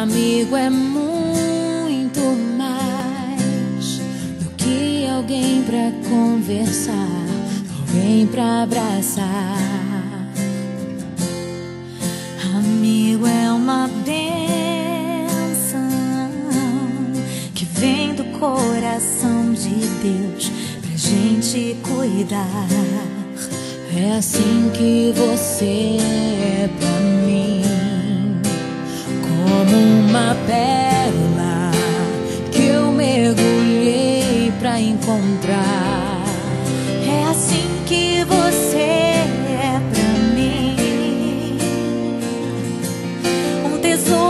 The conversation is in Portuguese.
Amigo é muito mais do que alguém pra conversar, alguém pra abraçar. Amigo é uma bênção que vem do coração de Deus pra gente cuidar. É assim que você é pra mim, como uma pérola que eu mergulhei pra encontrar. É assim que você é pra mim, um tesouro